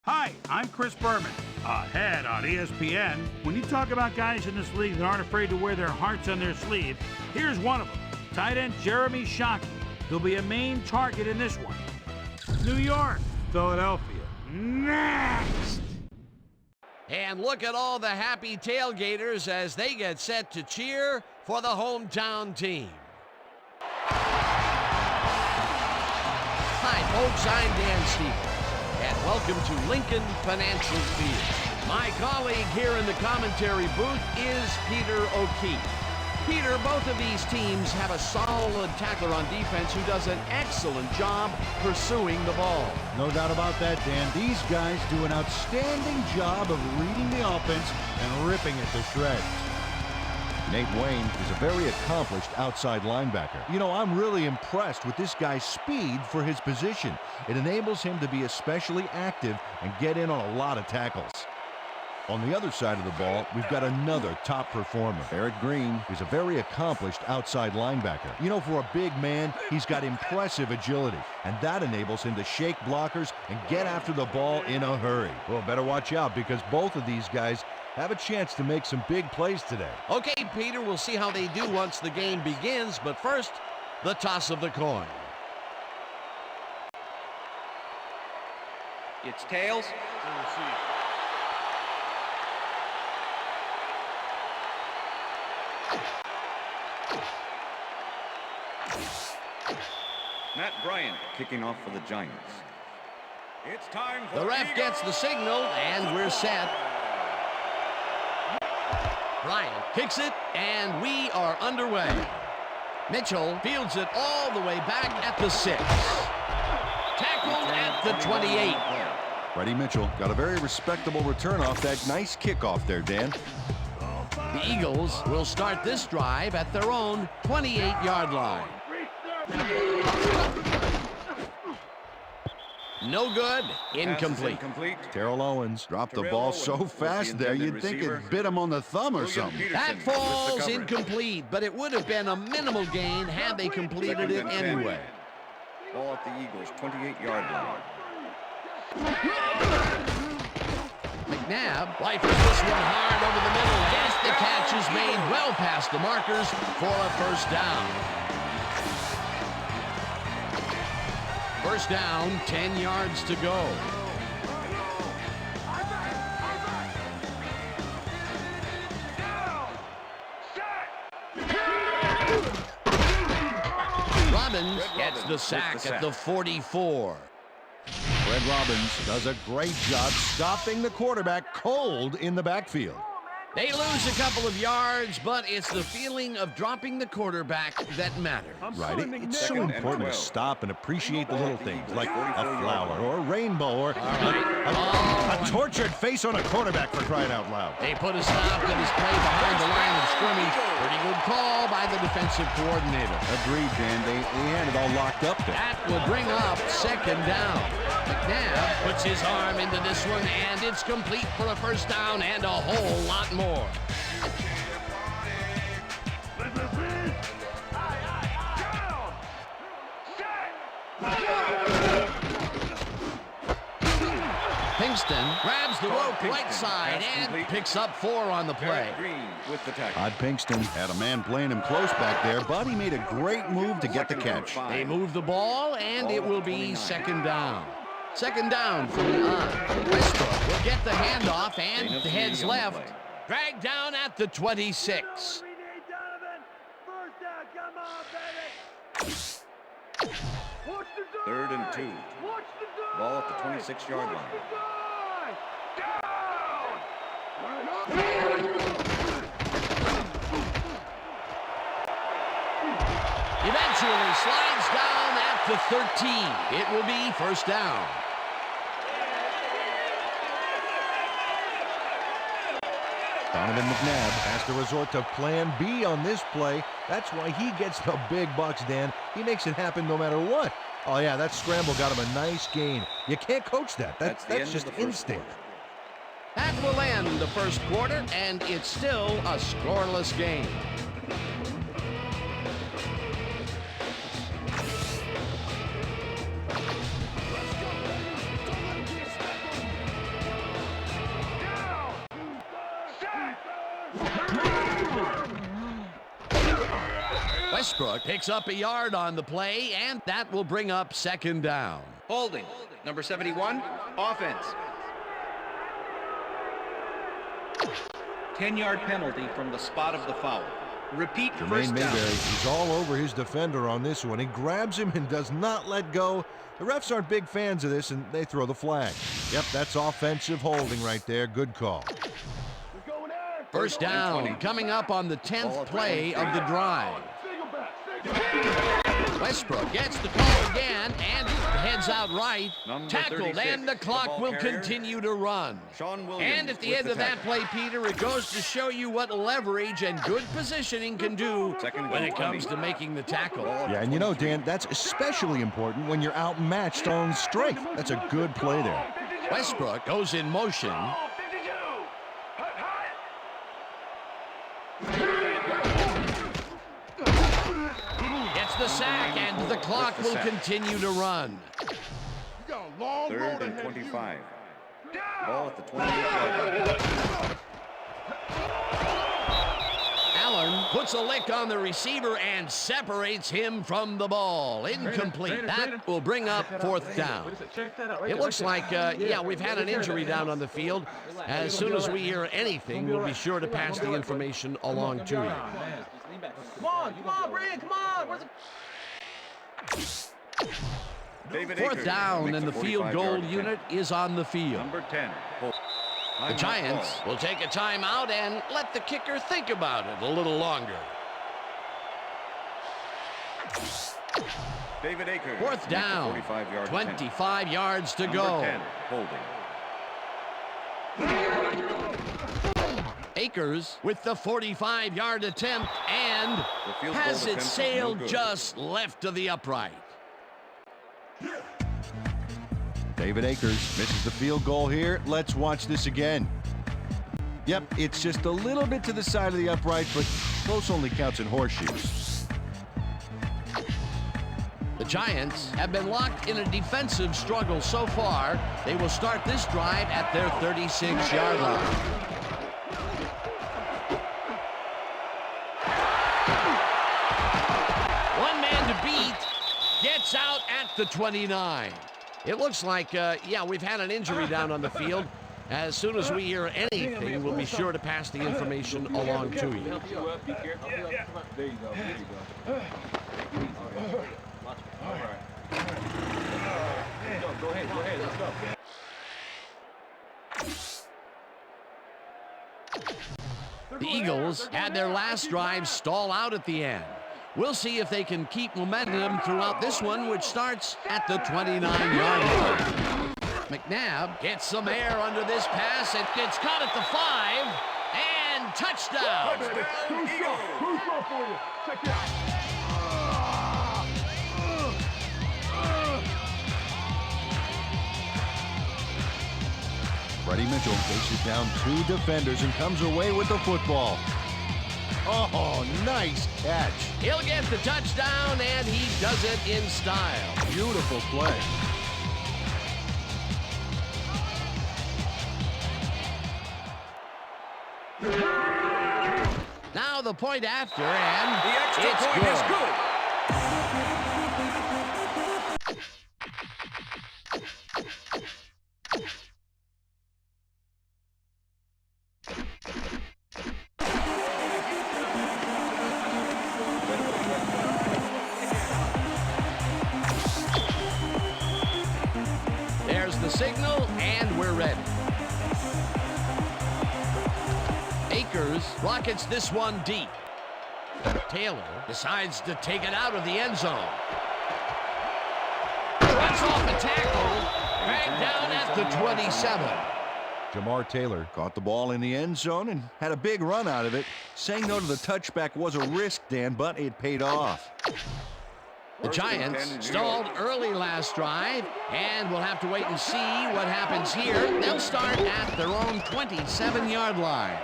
Hi, I'm Chris Berman. Ahead on ESPN, when you talk about guys in this league that aren't afraid to wear their hearts on their sleeve, here's one of them, tight end Jeremy Shockey. He'll be a main target in this one. New York, Philadelphia, next! And look at all the happy tailgaters as they get set to cheer for the hometown team. Hi, folks, I'm Dan Stevens, and welcome to Lincoln Financial Field. My colleague here in the commentary booth is Peter O'Keefe. Peter, both of these teams have a solid tackler on defense who does an excellent job pursuing the ball. No doubt about that, Dan. These guys do an outstanding job of reading the offense and ripping it to shreds. Nate Wayne is a very accomplished outside linebacker. You know, I'm really impressed with this guy's speed for his position. It enables him to be especially active and get in on a lot of tackles. On the other side of the ball, we've got another top performer. Eric Green is a very accomplished outside linebacker. You know, for a big man, he's got impressive agility, and that enables him to shake blockers and get after the ball in a hurry. Well, better watch out because both of these guys have a chance to make some big plays today. Okay, Peter, we'll see how they do once the game begins, but first, the toss of the coin. It's tails. Matt Bryant kicking off for the Giants. It's time for the ref gets the signal, and we're set. Bryant kicks it, and we are underway. Mitchell fields it all the way back at the 6. Tackled at the 28. Freddie Mitchell got a very respectable return off that nice kickoff there, Dan. The Eagles will start this drive at their own 28-yard line. No good. Incomplete. Terrell Owens dropped the ball so fast there, you'd think it bit him on the thumb or something. That falls incomplete, but it would have been a minimal gain had they completed it anyway. Ball at the Eagles' 28-yard line. McNabb rifles this one hard over the middle. Yes, the catch is made well past the markers for a first down. First down, 10 yards to go. Robbins gets the sack at the 44. Fred Robbins does a great job stopping the quarterback cold in the backfield. They lose a couple of yards, but it's the feeling of dropping the quarterback that matters. Right, it's so important to stop and appreciate the little things, like a flower or a rainbow or a tortured face on a quarterback, for crying out loud. They put a stop to this play behind the line of scrimmage. Pretty good call by the defensive coordinator. Agreed, Dan. They had it all locked up there. That will bring up second down. McNabb puts his arm into this one, and it's complete for a first down and a whole lot more. Pinkston grabs the rope right side and picks up 4 on the play. Todd Pinkston had a man playing him close back there, but he made a great move to get the catch. They move the ball, and it will be second down. Second down from the on. Westbrook will get the handoff and heads left. Dragged down at the 26. Third and 2. Ball at the 26-yard line. Eventually slides down at the 13. It will be first down. Donovan McNabb has to resort to plan B on this play. That's why he gets the big bucks, Dan. He makes it happen no matter what. Oh, yeah, that scramble got him a nice gain. You can't coach that. That's just instinct. That will end the first quarter, and it's still a scoreless game. Westbrook picks up a yard on the play, and that will bring up second down. Holding. Number 71, offense. 10-yard penalty from the spot of the foul. Repeat Jermaine first down. Mayberry, he's all over his defender on this one. He grabs him and does not let go. The refs aren't big fans of this, and they throw the flag. Yep, that's offensive holding right there. Good call. First down coming up on the 10th play of the drive. Westbrook gets the call again and heads out right. Number Tackled, 36, and the clock ball will carrier, continue to run. Sean Williams And at the with end the of that tackle. play, Peter, it goes to show you what leverage and good positioning can do Second when and it comes 20. to making the tackle. Yeah, and you know, Dan, that's especially important when you're outmatched on strength. That's a good play there. Westbrook goes in motion. Gets the sack, and the clock will continue to run. Third and 25. Ball at the 28-yard line. Allen puts a lick on the receiver and separates him from the ball. Incomplete. That will bring up fourth down. It looks like, yeah, we've had an injury down on the field. As soon as we hear anything, we'll be sure to pass the information along to you. Come on, Brian, come on. Where's the... David Fourth Akers down, makes and a the field goal 45-yard unit is on the field. Number 10. The Giants will take a timeout and let the kicker think about it a little longer. David Akers Fourth makes a down, 45-yard 25 yards to Number go. 10, holding. Akers with the 45-yard attempt, and The field has goal it attempt is no sailed good. just left of the upright. David Akers misses the field goal here. Let's watch this again. Yep, it's just a little bit to the side of the upright, but close only counts in horseshoes. The Giants have been locked in a defensive struggle so far. They will start this drive at their 36-yard line. One man to beat, gets out at the 29. It looks like, yeah, we've had an injury down on the field. As soon as we hear anything, we'll be sure to pass the information along to you. There you go. All right. Go ahead. Let's go. The Eagles had their last drive stall out at the end. We'll see if they can keep momentum throughout this one, which starts at the 29-yard line. McNabb gets some air under this pass, and it's caught at the 5, and touchdown. Freddie Mitchell faces down two defenders and comes away with the football. Oh, nice catch. He'll get the touchdown, and he does it in style. Beautiful play. Now the point after, and The extra it's point good. is good. There's the signal, and we're ready. Akers rockets this one deep. Taylor decides to take it out of the end zone. Cuts off a tackle, back down at the 27. Jamar Taylor caught the ball in the end zone and had a big run out of it. Saying no to the touchback was a risk, Dan, but it paid off. The Giants stalled early last drive, and we'll have to wait and see what happens here. They'll start at their own 27-yard line.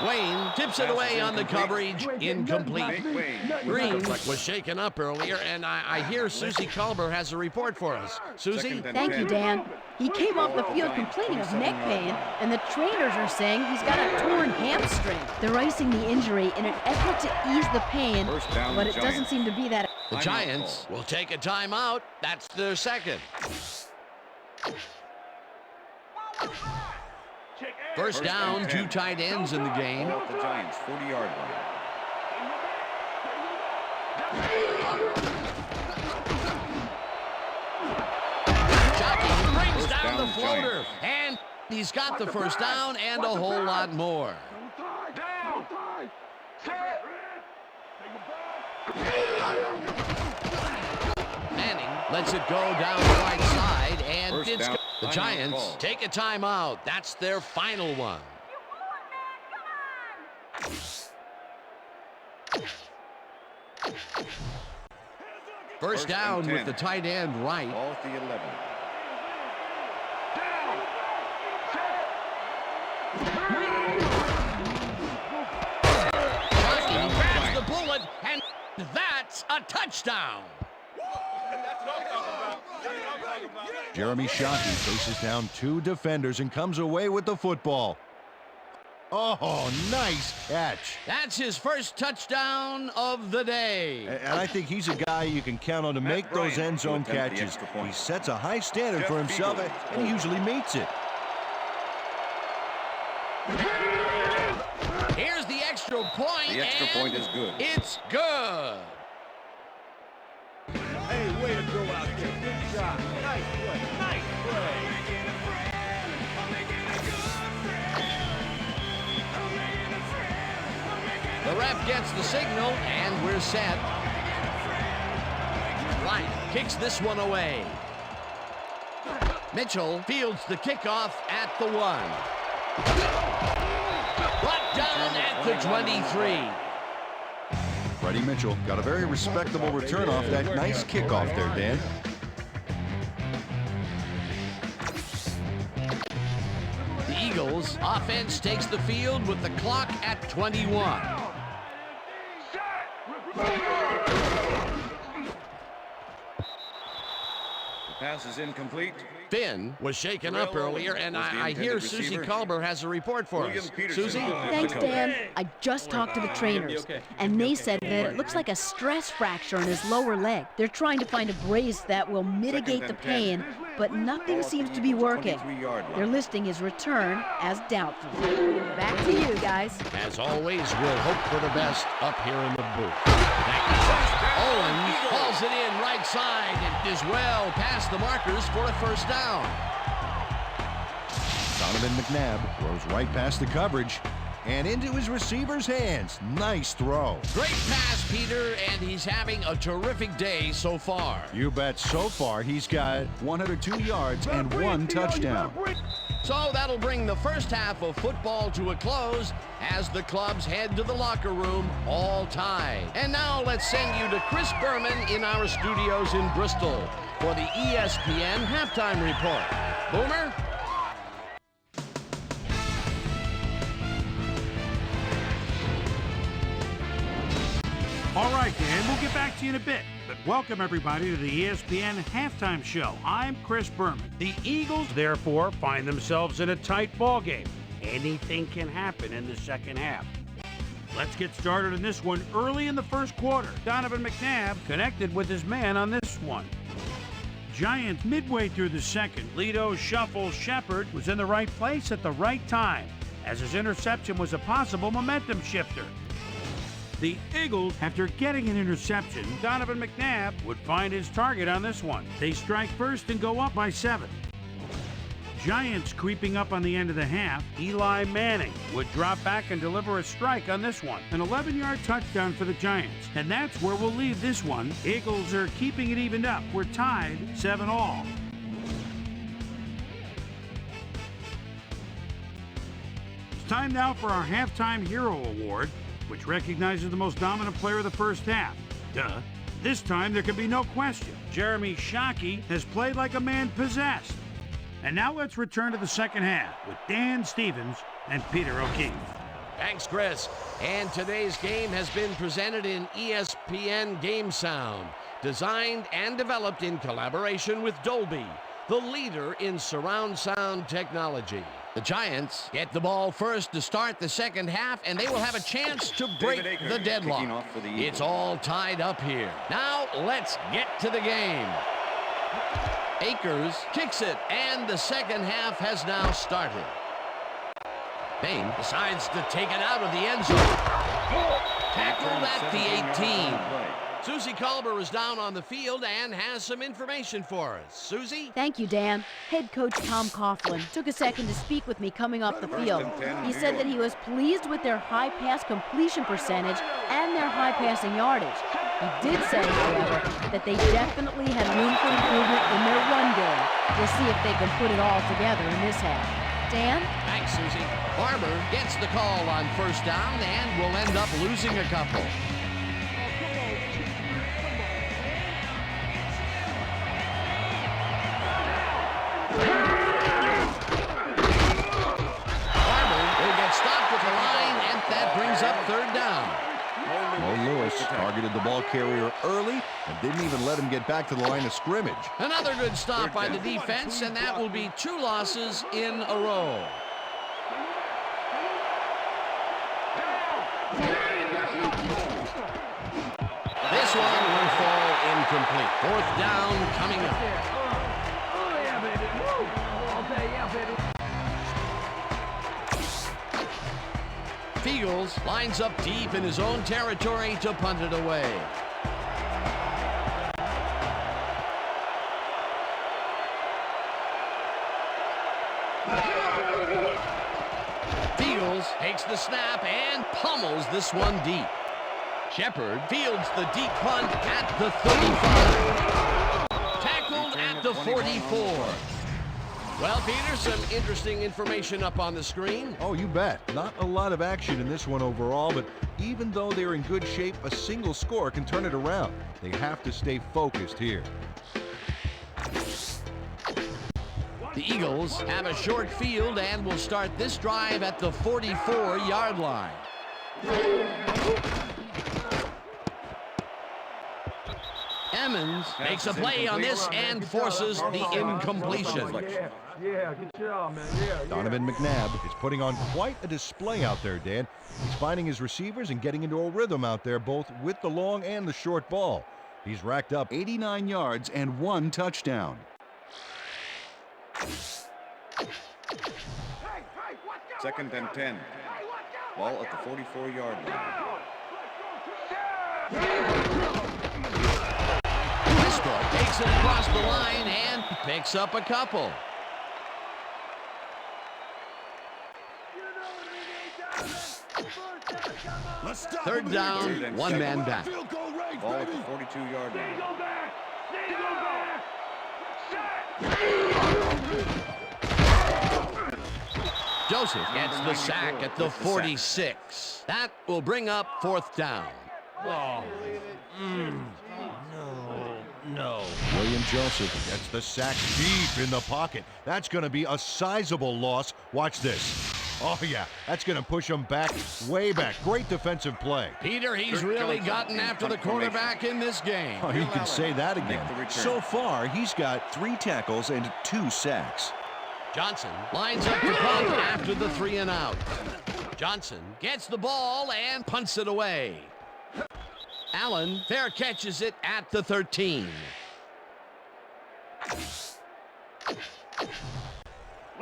Wayne tips it away on the coverage. Incomplete. Make Wayne. Green was shaken up earlier, and I hear Susie Culber has a report for us. Susie? Thank you, Dan. He came off the field complaining of neck pain, and the trainers are saying he's got a torn hamstring. They're icing the injury in an effort to ease the pain, but it doesn't seem to be that. The Giants will take a timeout. That's their second. First down, 2 tight ends in the game. Ball at the Giants' 40-yard line. Jockey brings down the floater, and he's got the first down and a whole lot more. Manning lets it go down the right side, and First it's down. the Giants take a timeout. That's their final one. First down and 10. with the tight end right. Ball at the 11. Jockey grabs the bullet, and that's a touchdown. Jeremy Shockey faces down 2 defenders and comes away with the football. Oh, nice catch. That's his first touchdown of the day. And I think he's a guy you can count on to make those end zone Bryant to attempt the catches. extra point. He sets a high standard for Jeff himself, Fiedler. and he usually meets it. Here's the extra point. The extra and point is good. It's good. Hey, way to go out there. Good job. Nice play. Nice play. The ref gets the signal, and we're set. Wright kicks this one away. Mitchell fields the kickoff at the 1. Brought down at the 23. Freddie Mitchell got a very respectable return off that nice kickoff there, Dan. The Eagles offense takes the field with the clock at 21. The pass is incomplete. Finn was shaken up earlier, and Was the I hear intended Susie receiver. Culber has a report for William us. Peterson. Susie? Thanks, Dan. I just talked to the trainers, and they said that it looks like a stress fracture in his lower leg. They're trying to find a brace that will mitigate the pain, but nothing seems to be working. 23-yard line. They're listing his return as doubtful. Back to you guys. As always, we'll hope for the best up here in the booth. Owens hauls it in right side and is well past the markers for a first down. Donovan McNabb throws right past the coverage and into his receiver's hands. Nice throw. Great pass, Peter, and he's having a terrific day so far. You bet. So far, he's got 102 yards and 1 touchdown. So that'll bring the first half of football to a close as the clubs head to the locker room all tied. And now let's send you to Chris Berman in our studios in Bristol for the ESPN Halftime Report. Boomer? All right, Dan, we'll get back to you in a bit. But welcome, everybody, to the ESPN Halftime Show. I'm Chris Berman. The Eagles, therefore, find themselves in a tight ball game. Anything can happen in the second half. Let's get started in this one early in the first quarter. Donovan McNabb connected with his man on this one. Giants midway through the second. Lito shuffles Shepard was in the right place at the right time, as his interception was a possible momentum shifter. The Eagles, after getting an interception, Donovan McNabb would find his target on this one. They strike first and go up by 7. Giants creeping up on the end of the half. Eli Manning would drop back and deliver a strike on this one. An 11-yard touchdown for the Giants. And that's where we'll leave this one. Eagles are keeping it evened up. We're tied 7-all. It's time now for our Halftime Hero Award, which recognizes the most dominant player of the first half. Duh. This time there can be no question. Jeremy Shockey has played like a man possessed. And now let's return to the second half with Dan Stevens and Peter O'Keefe. Thanks, Chris. And today's game has been presented in ESPN Game Sound, designed and developed in collaboration with Dolby, the leader in surround sound technology. The Giants get the ball first to start the second half, and they will have a chance to break the deadlock. It's all tied up here. Now, let's get to the game. Akers kicks it, and the second half has now started. Bain decides to take it out of the end zone. Tackled at the 18. Susie Colbert is down on the field and has some information for us. Susie? Thank you, Dan. Head coach Tom Coughlin took a second to speak with me coming off the field. He said that he was pleased with their high pass completion percentage and their high passing yardage. He did say, however, that they definitely had room for improvement in their run game. We'll see if they can put it all together in this half. Dan? Thanks, Susie. Barber gets the call on first down and will end up losing a couple. Barber will get stopped at the line, and that brings up third down. Mo Lewis targeted the ball carrier early and didn't even let him get back to the line of scrimmage. Another good stop by the defense, and that will be 2 losses in a row. This one will fall incomplete. Fourth down coming up. Fields lines up deep in his own territory to punt it away. Fields takes the snap and pummels this one deep. Shepard fields the deep punt at the 35. Tackled at the 44. Well, Peter, some interesting information up on the screen. Oh, you bet. Not a lot of action in this one overall, but even though they're in good shape, a single score can turn it around. They have to stay focused here. The Eagles have a short field and will start this drive at the 44-yard line. Emmons makes a play on this and forces the incompletion. Yeah, good job, man. Yeah. Donovan McNabb is putting on quite a display out there, Dan. He's finding his receivers and getting into a rhythm out there, both with the long and the short ball. He's racked up 89 yards and 1 touchdown. Second and 10. Ball at the 44-yard line. Westbrook takes it across the line and picks up a couple. Third down, 1 man back. Ball at the 42-yard line. Joseph gets the sack at the 46. That will bring up fourth down. No. William Joseph gets the sack deep in the pocket. That's going to be a sizable loss. Watch this. Oh, yeah, that's going to push him back, way back. Great defensive play. Peter, he's really gotten after the quarterback in this game. Oh, you can say that again. So far, he's got 3 tackles and 2 sacks. Johnson lines up to punt after the 3 and out. Johnson gets the ball and punts it away. Allen fair catches it at the 13.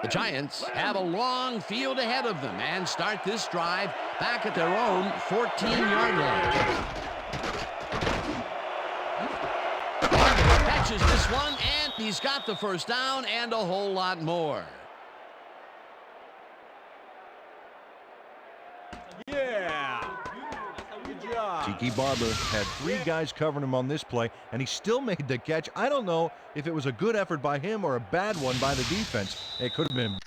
The Giants have a long field ahead of them and start this drive back at their own 14-yard line. Catches this one, and he's got the first down and a whole lot more. Yeah. Good job. Tiki Barber had 3 guys covering him on this play, and he still made the catch. I don't know if it was a good effort by him or a bad one by the defense. It could have been.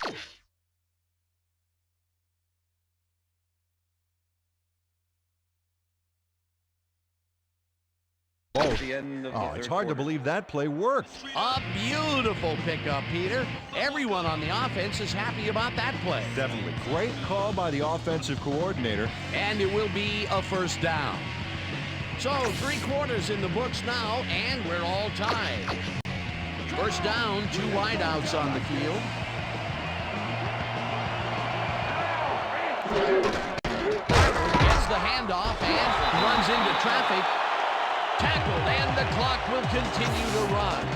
Oh, the end of the it's third hard to quarter. believe that play worked. A beautiful pickup, Peter. Everyone on the offense is happy about that play. Definitely. Great call by the offensive coordinator. And it will be a first down. So 3 quarters in the books now, and we're all tied. First down, 2 wideouts on the field. Gets the handoff and runs into traffic. Tackled, and the clock will continue to run.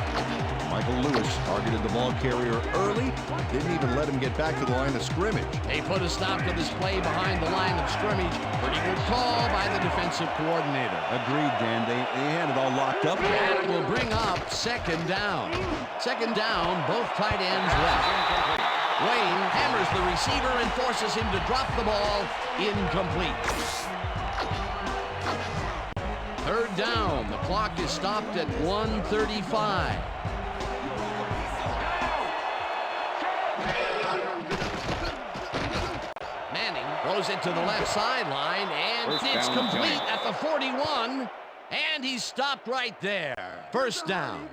Michael Lewis targeted the ball carrier early. Didn't even let him get back to the line of scrimmage. They put a stop to this play behind the line of scrimmage. Pretty good call by the defensive coordinator. Agreed, Dan. They had it all locked up. That will bring up second down. Second down, both tight ends left. Wayne hammers the receiver and forces him to drop the ball. Incomplete. Third down. The clock is stopped at 1:35. Manning throws it to the left sideline, and First it's down, complete Giants. at the 41. And he's stopped right there. First down.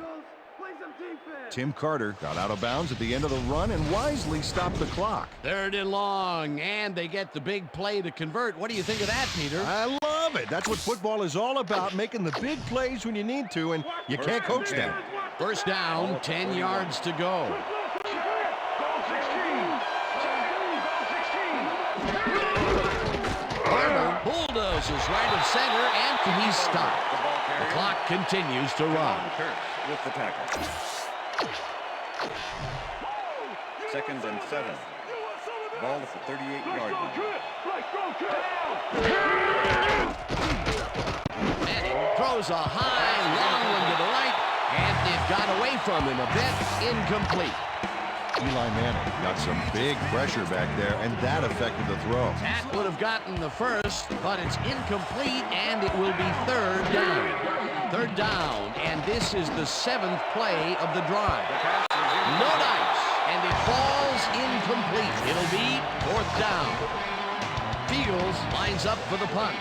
Tim Carter got out of bounds at the end of the run and wisely stopped the clock. Third and long, and they get the big play to convert. What do you think of that, Peter? I love it. That's what football is all about, making the big plays when you need to, and you can't coach them. First down, 10 yards to go. Barber bulldozes right of center, and he's stopped. The clock continues to run. Kurtz with the tackle. Second and 7. Ball at the 38-yard line. Manning throws a high, long one to the right, and it got away from him a bit. Incomplete. Eli Manning got some big pressure back there, and that affected the throw. That would have gotten the first, but it's incomplete, and it will be third down. Third down, and this is the 7th play of the drive. No dice, and it falls incomplete. It'll be fourth down. Fields lines up for the punt.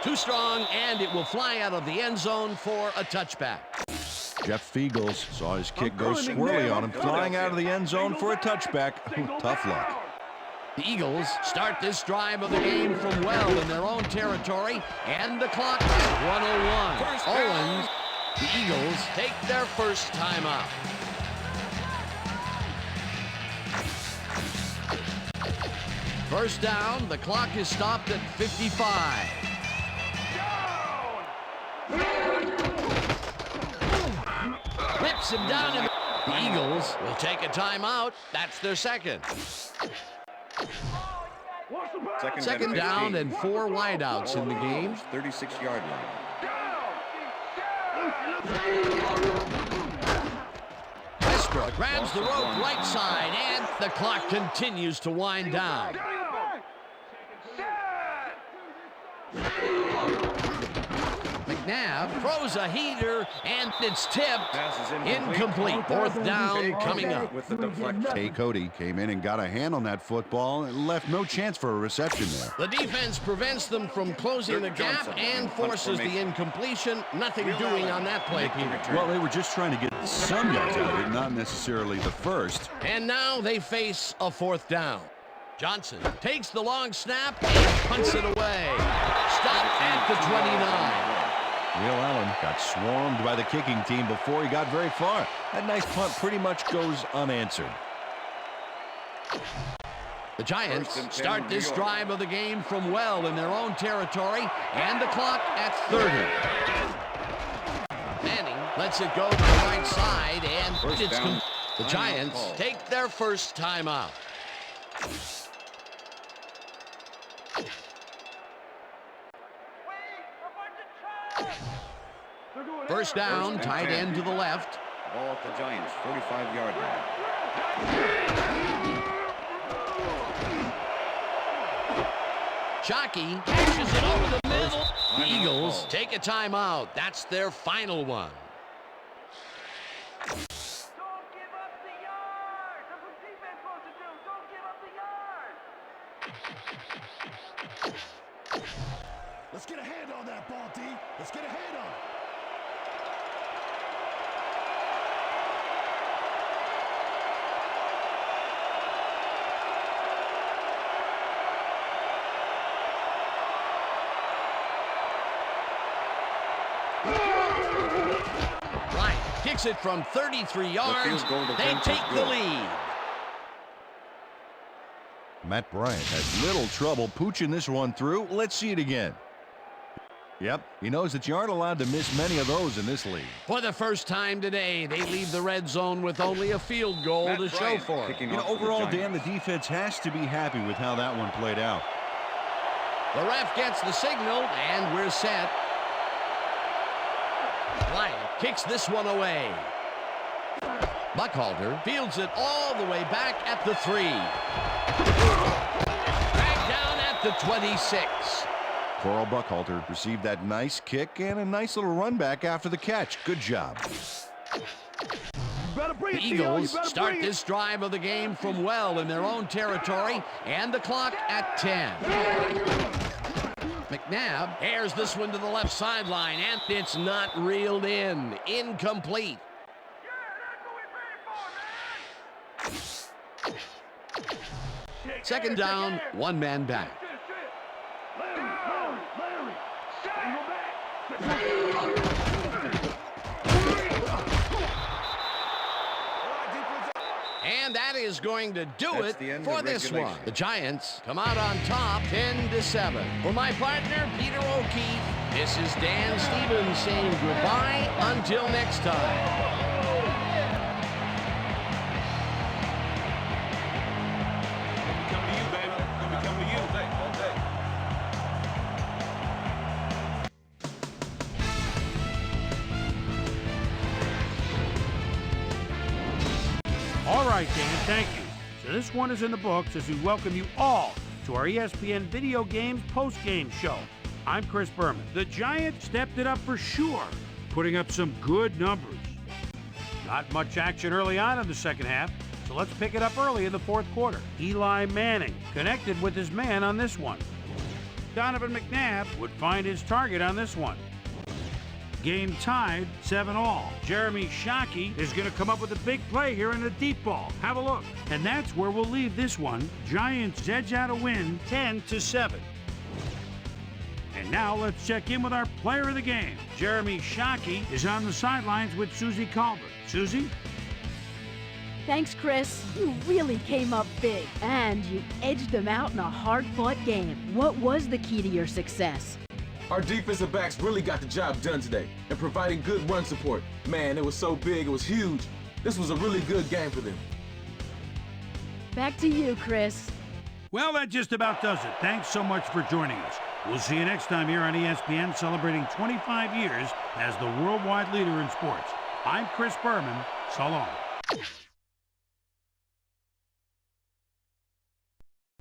Too strong, and it will fly out of the end zone for a touchback. Jeff Fiegels saw his kick go squirrely on him, flying out of the end zone for a touchback. Tough luck. The Eagles start this drive of the game from well in their own territory, and the clock at 1:01. Owens, the Eagles take their first timeout. First down, the clock is stopped at 55. Whips him down, and the Eagles will take a timeout. That's their second. Second down and 4 wideouts in the game. 36-yard line. Westbrook grabs the rope right side, and the clock continues to wind down. McNabb throws a heater, and it's tipped. Pass is Incomplete. Fourth down coming up. With the deflection. Tay Cody came in and got a hand on that football and left no chance for a reception there. The defense prevents them from closing the gap and forces the incompletion. Nothing doing on that play, Peter. Well, they were just trying to get some yards out of it, not necessarily the first. And now they face a fourth down. Johnson takes the long snap and punts it away. Stopped at the 29. Will Allen got swarmed by the kicking team before he got very far. That nice punt pretty much goes unanswered. The Giants start this drive of the game from well in their own territory, and the clock at 30. Manning lets it go to the right side, and it's the Giants take their first timeout. First down, tight end to the left. Ball at the Giants, 45-yard line. Shockey pushes it over the middle. The Eagles take a timeout. That's their final one. Let's get a hand on that ball, D. Let's get a hand on it. Bryant kicks it from 33 yards. They take the lead. Matt Bryant has little trouble pooching this one through. Let's see it again. Yep, he knows that you aren't allowed to miss many of those in this league. For the first time today, they leave the red zone with only a field goal to show for it. You know, overall, Dan, the defense has to be happy with how that one played out. The ref gets the signal, and we're set. Bryant kicks this one away. Buckhalter fields it all the way back at the 3. Dragged down at the 26. Coral Buckhalter received that nice kick and a nice little run back after the catch. Good job. The Eagles start this drive of the game from well in their own territory, and the clock at 10. McNabb airs this one to the left sideline, and it's not reeled in. Incomplete. Second down, one man back. And that is going to do it for this one. The Giants come out on top 10-7. For my partner, Peter O'Keefe, this is Dan Stevens saying goodbye until next time. All right, Dan, thank you. So this one is in the books as we welcome you all to our ESPN Video Games post-game show. I'm Chris Berman. The Giants stepped it up for sure, putting up some good numbers. Not much action early on in the second half, so let's pick it up early in the fourth quarter. Eli Manning connected with his man on this one. Donovan McNabb would find his target on this one. Game tied 7-all. Jeremy Shockey is going to come up with a big play here in the deep ball. Have a look. And that's where we'll leave this one. Giants edge out a win 10-7. And now let's check in with our player of the game. Jeremy Shockey is on the sidelines with Susie Colbert. Susie? Thanks, Chris. You really came up big, and you edged them out in a hard-fought game. What was the key to your success? Our defensive backs really got the job done today and providing good run support. Man, it was so big, it was huge. This was a really good game for them. Back to you, Chris. Well, that just about does it. Thanks so much for joining us. We'll see you next time here on ESPN, celebrating 25 years as the worldwide leader in sports. I'm Chris Berman. So long.